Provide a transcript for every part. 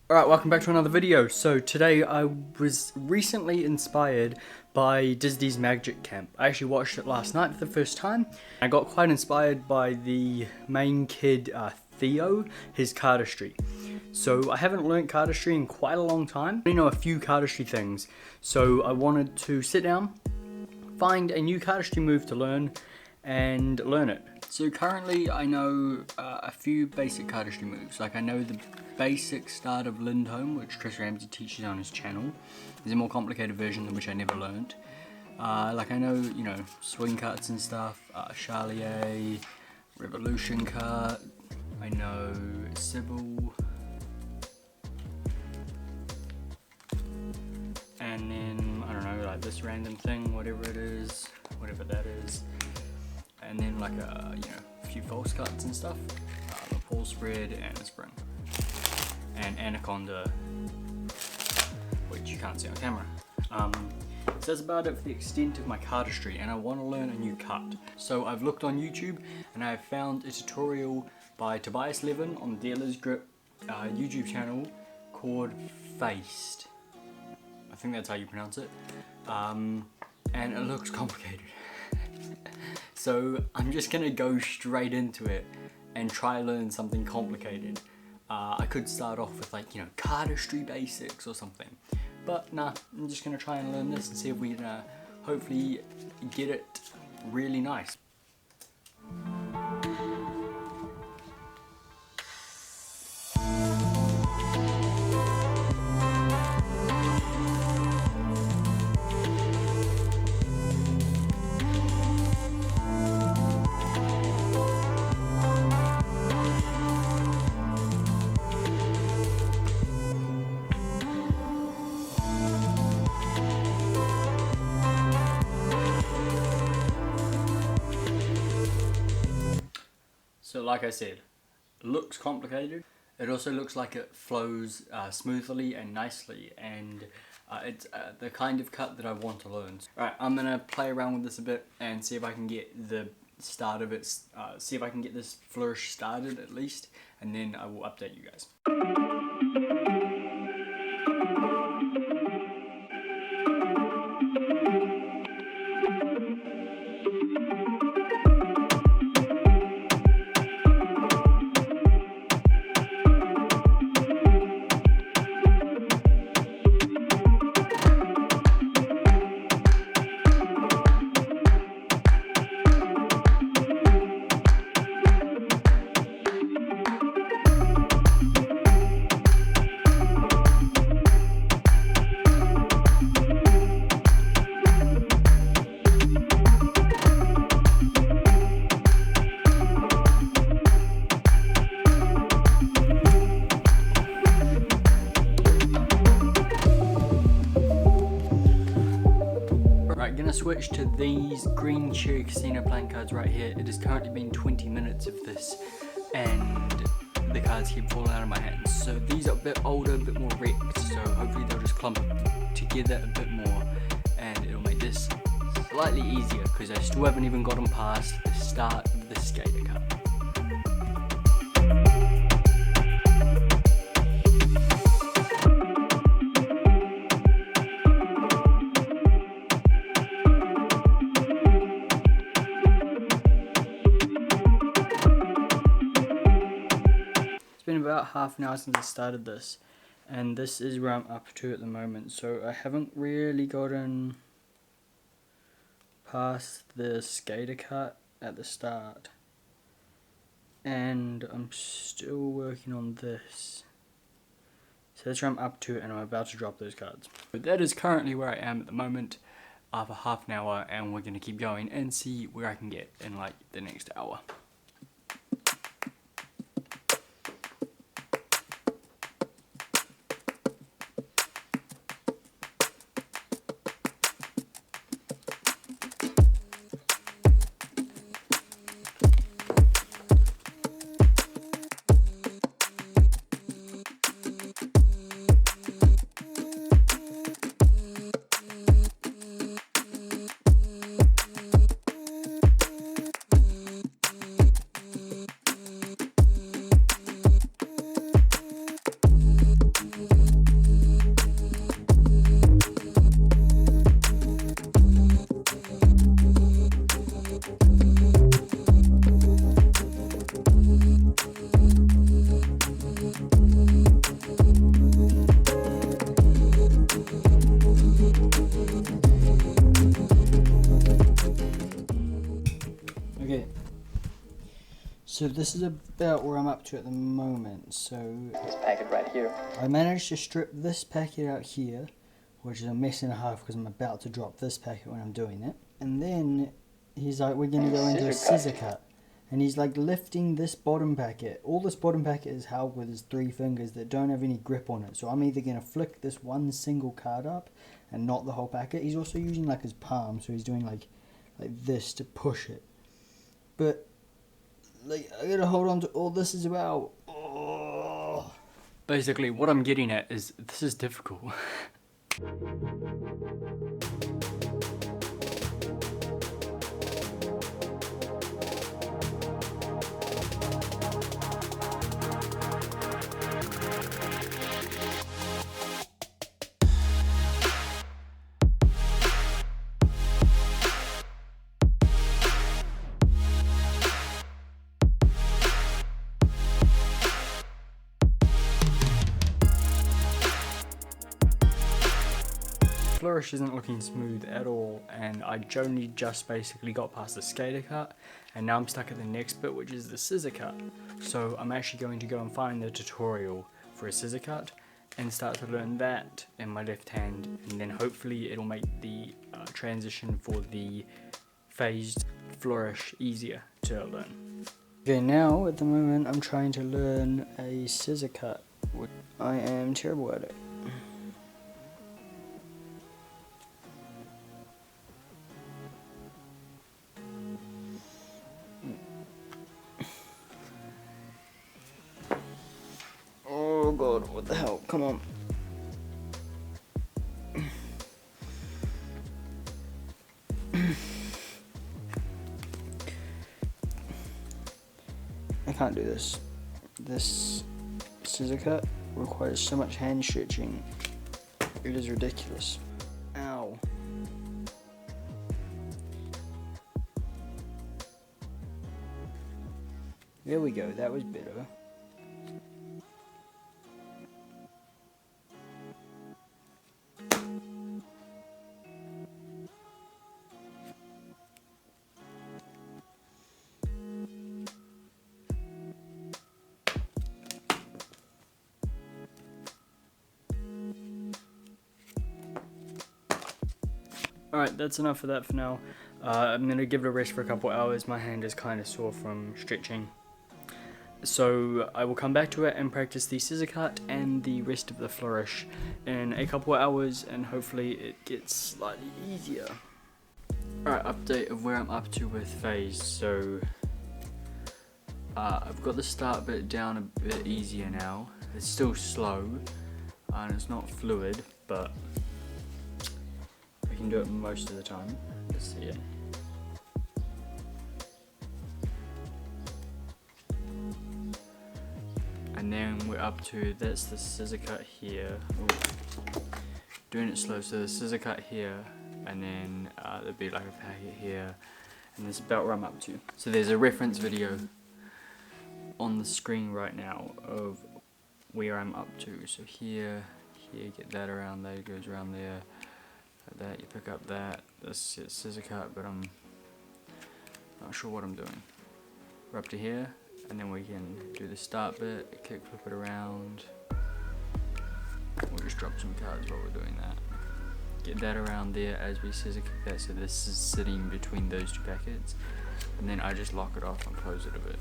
Alright, welcome back to another video. So today I was recently inspired by Disney's Magic Camp. I actually watched it last night for the first time. I got quite inspired by the main kid, Theo, his cardistry. So I haven't learnt cardistry in quite a long time. I only know a few cardistry things. So I wanted to sit down, find a new cardistry move to learn, and learn it. So currently I know a few basic cardistry moves. Like I know the basic start of Lindholm, which Chris Ramsey teaches on his channel. There's a more complicated version which I never learnt. Like I know, you know, swing cuts and stuff, Charlier, Revolution cut, I know Sybil, and then, I don't know, like this random thing, whatever it is, whatever that is. And then like a few false cuts and stuff, the pull spread and a spring, and anaconda, which you can't see on camera. So that's about it for the extent of my cardistry, and I want to learn a new cut. So I've looked on YouTube and I've found a tutorial by Tobias Levin on the Dealer's Grip YouTube channel called Phaced. I think that's how you pronounce it, and it looks complicated. So I'm just gonna go straight into it and try learn something complicated. I could start off with like, cardistry basics or something. But nah, I'm just gonna try and learn this and see if we can hopefully get it really nice. So like I said, it looks complicated. It also looks like it flows smoothly and nicely, and it's the kind of cut that I want to learn. Alright, I'm gonna play around with this a bit and see if I can get the start of it, see if I can get this flourish started at least, and then I will update you guys. Gonna switch to these green cherry casino playing cards right here. It has currently been 20 minutes of this and the cards keep falling out of my hands. So these are a bit older, a bit more wrecked, so hopefully they'll just clump together a bit more and it'll make this slightly easier because I still haven't even gotten past the start of the skater card. Been about half an hour since I started this, and this is where I'm up to at the moment, so I haven't really gotten past the skater cut at the start, and I'm still working on this, so that's where I'm up to, and I'm about to drop those cards. But that is currently where I am at the moment for half an hour, and we're going to keep going and see where I can get in like the next hour. Okay, so this is about where I'm up to at the moment. So This packet right here. I managed to strip this packet out here, which is a mess and a half because I'm about to drop this packet when I'm doing it. And then he's like, we're going to go into a scissor cut. And he's like lifting this bottom packet. All this bottom packet is held with his 3 fingers that don't have any grip on it. So I'm either going to flick this one single card up and not the whole packet. He's also using like his palm, so he's doing like this to push it. But like I gotta hold on to all this is about. Oh. Basically, what I'm getting at is this is difficult. Flourish isn't looking smooth at all, and I only just basically got past the skater cut, and now I'm stuck at the next bit, which is the scissor cut. So I'm actually going to go and find the tutorial for a scissor cut and start to learn that in my left hand, and then hopefully it'll make the transition for the phased flourish easier to learn. Okay, now at the moment I'm trying to learn a scissor cut. I am terrible at it. Oh god, what the hell? Come on. I can't do this. This scissor cut requires so much hand stretching. It is ridiculous. Ow. There we go, that was better. Alright, that's enough of that for now. I'm going to give it a rest for a couple hours. My hand is kind of sore from stretching. So I will come back to it and practice the scissor cut and the rest of the flourish in a couple of hours, and hopefully it gets slightly easier. Alright, update of where I'm up to with phase. So I've got the start bit down a bit easier now. It's still slow and it's not fluid, but I can do it most of the time. Let's see it. And then we're up to, that's the scissor cut here. Ooh. Doing it slow, so the scissor cut here, and then there'll be like a packet here, and that's about where I'm up to. So there's a reference video on the screen right now of where I'm up to. So here, get that around there, goes around there, like that, you pick up that, that's it, scissor cut, but I'm not sure what I'm doing. We're up to here, and then we can do the start bit, kick flip it around. We'll just drop some cards while we're doing that. Get that around there as we scissor kick that, so this is sitting between those two packets, and then I just lock it off and close it a bit.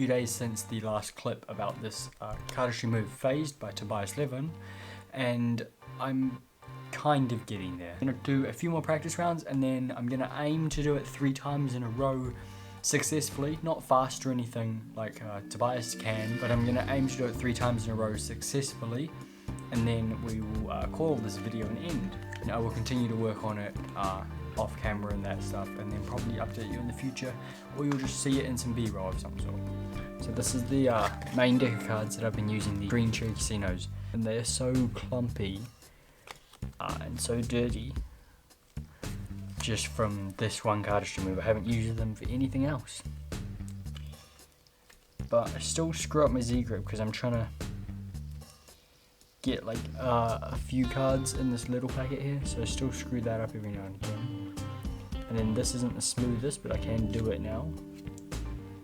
few days since the last clip about this Cardistry move Phaced by Tobias Levin, and I'm kind of getting there. I'm gonna do a few more practice rounds, and then I'm gonna aim to do it 3 times in a row successfully, not fast or anything like Tobias can, but I'm gonna aim to do it 3 times in a row successfully, and then we will call this video an end. And I will continue to work on it off camera and that stuff, and then probably update you in the future, or you'll just see it in some B-roll of some sort. So this is the main deck of cards that I've been using, the green cherry casinos, and they're so clumpy and so dirty just from this one Cardistry move. I haven't used them for anything else, but I still screw up my Z grip because I'm trying to get like a few cards in this little packet here, so I still screw that up every now and again. And then this isn't the smoothest, but I can do it now.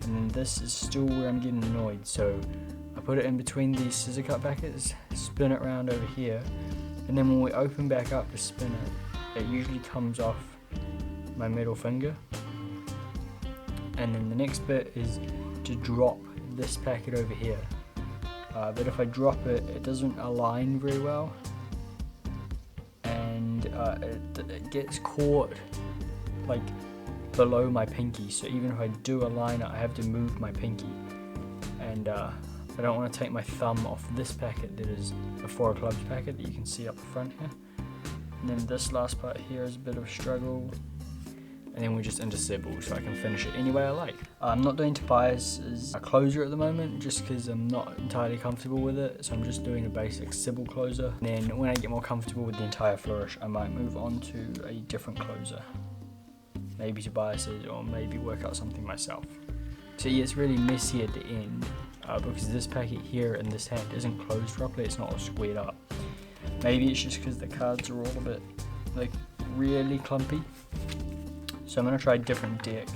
And then this is still where I'm getting annoyed, so I put it in between these scissor cut packets, spin it around over here, and then when we open back up to spin it, it usually comes off my middle finger. And then the next bit is to drop this packet over here. But if I drop it, it doesn't align very well, and it gets caught like below my pinky, so even if I do align it, I have to move my pinky, and I don't want to take my thumb off this packet that is a 4 of clubs packet that you can see up the front here. And then this last part here is a bit of a struggle, and then we're just into Sybil, so I can finish it any way I like. I'm not doing Tobias as a closer at the moment, just because I'm not entirely comfortable with it, so I'm just doing a basic Sybil closer. And then when I get more comfortable with the entire flourish, I might move on to a different closer. Maybe Tobias's, or maybe work out something myself. So yeah, it's really messy at the end, because this packet here and this hand isn't closed properly, it's not all squared up. Maybe it's just because the cards are all a bit, like, really clumpy. So I'm going to try a different deck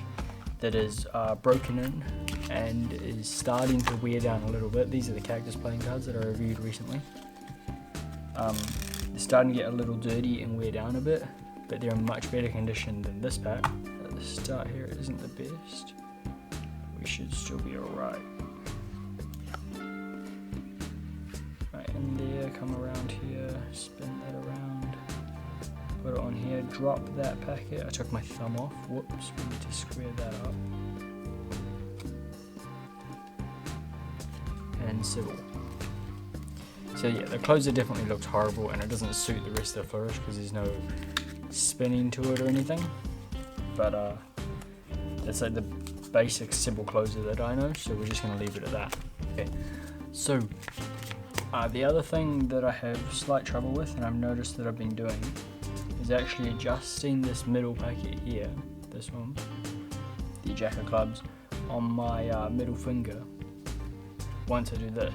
that is broken in and is starting to wear down a little bit. These are the Cactus playing cards that I reviewed recently. They're starting to get a little dirty and wear down a bit, but they're in much better condition than this pack. The start here isn't the best. We should still be alright. Right in there, come around here, spin that around. Put it on here, drop that packet. I took my thumb off. Whoops, we need to square that up. And Sybil. So yeah, the closer definitely looks horrible, and it doesn't suit the rest of the flourish because there's no spinning to it or anything. But that's like the basic Sybil closer that I know, so we're just going to leave it at that. Okay, so the other thing that I have slight trouble with, and I've noticed that I've been doing, is actually adjusting this middle packet here, this one, the Jack of Clubs, on my middle finger once I do this,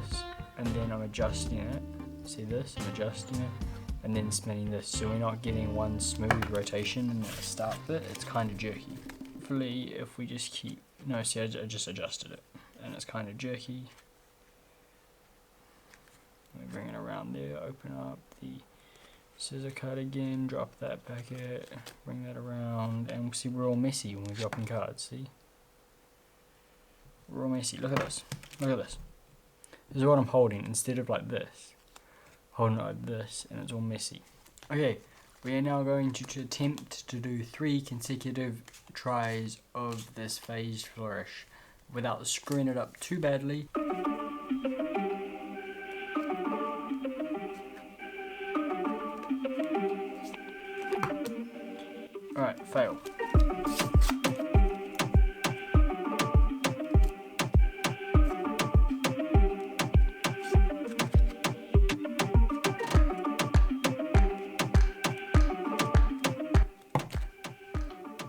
and then I'm adjusting it. See this? I'm adjusting it, and then spinning this, so we're not getting one smooth rotation in the start bit. It's kind of jerky. Hopefully, if we just keep, no, see, I just adjusted it, and it's kind of jerky. Let me bring it around there, open up the scissor cut again, drop that packet, bring that around, and see, we're all messy when we're dropping cards, see? We're all messy. Look at this. Look at this. This is what I'm holding instead of like this. Holding it like this, and it's all messy. Okay, we are now going to attempt to do 3 consecutive tries of this phased flourish without screwing it up too badly. Alright, fail.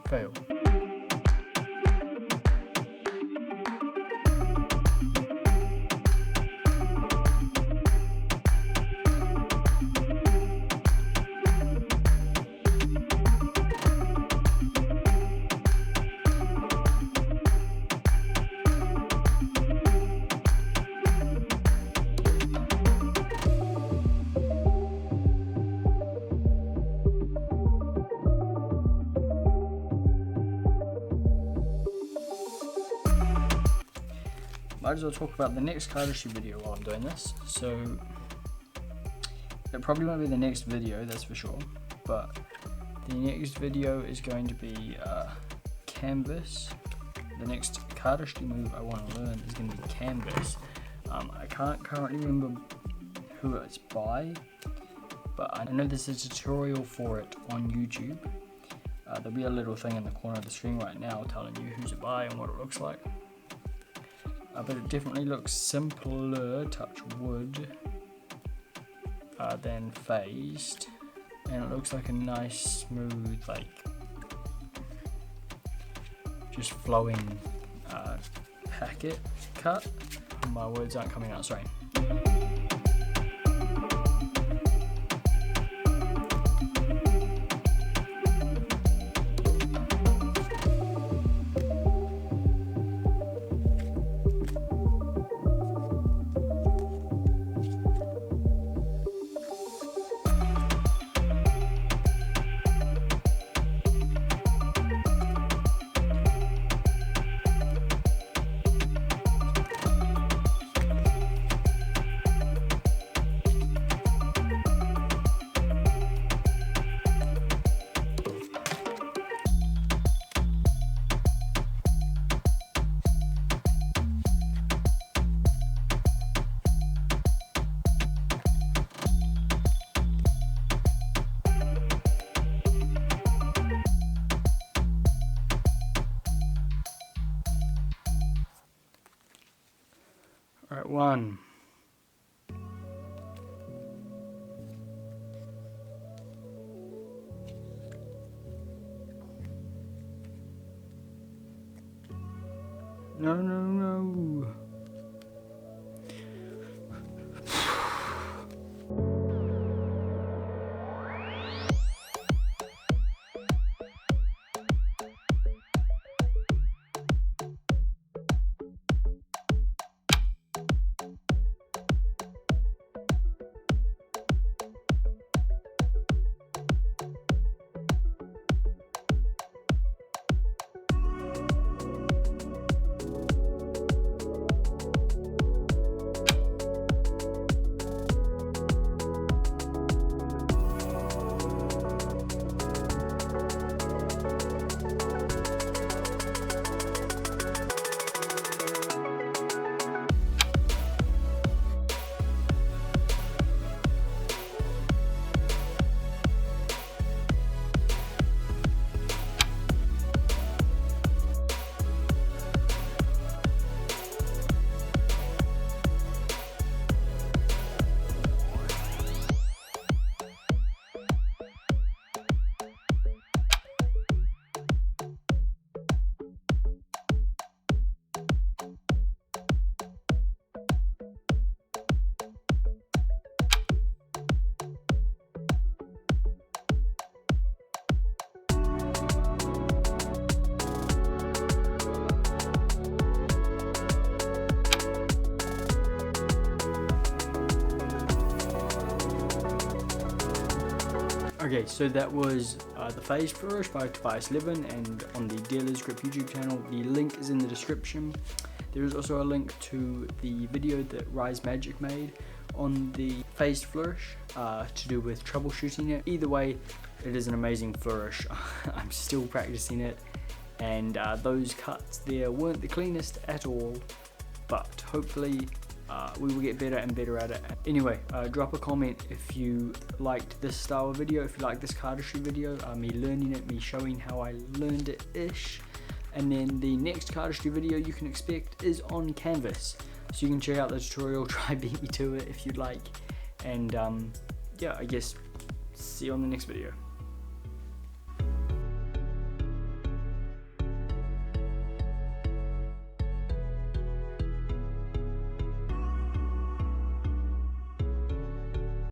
Fail. might as well talk about the next cardistry video while I'm doing this. So it probably won't be the next video, that's for sure, but the next video is going to be canvas. The next cardistry move I want to learn is going to be canvas. I can't currently remember who it's by, but I know there's a tutorial for it on YouTube. There'll be a little thing in the corner of the screen right now telling you who's it by and what it looks like. But it definitely looks simpler, touch wood, than Phaced, and it looks like a nice, smooth, like just flowing packet cut. My words aren't coming out, sorry. Alright, 1. No. Okay, so that was the Phaced Flourish by Tobias Levin, and on the Dealer's Grip YouTube channel. The link is in the description. There is also a link to the video that Rise Magic made on the Phaced Flourish to do with troubleshooting it. Either way, it is an amazing flourish. I'm still practicing it, and those cuts there weren't the cleanest at all, but hopefully we will get better and better at it. Anyway, drop a comment if you liked this style of video, if you like this cardistry video, me learning it, me showing how I learned it ish. And then the next cardistry video you can expect is on canvas, so you can check out the tutorial, try beat me to it if you'd like. And yeah, I guess see you on the next video.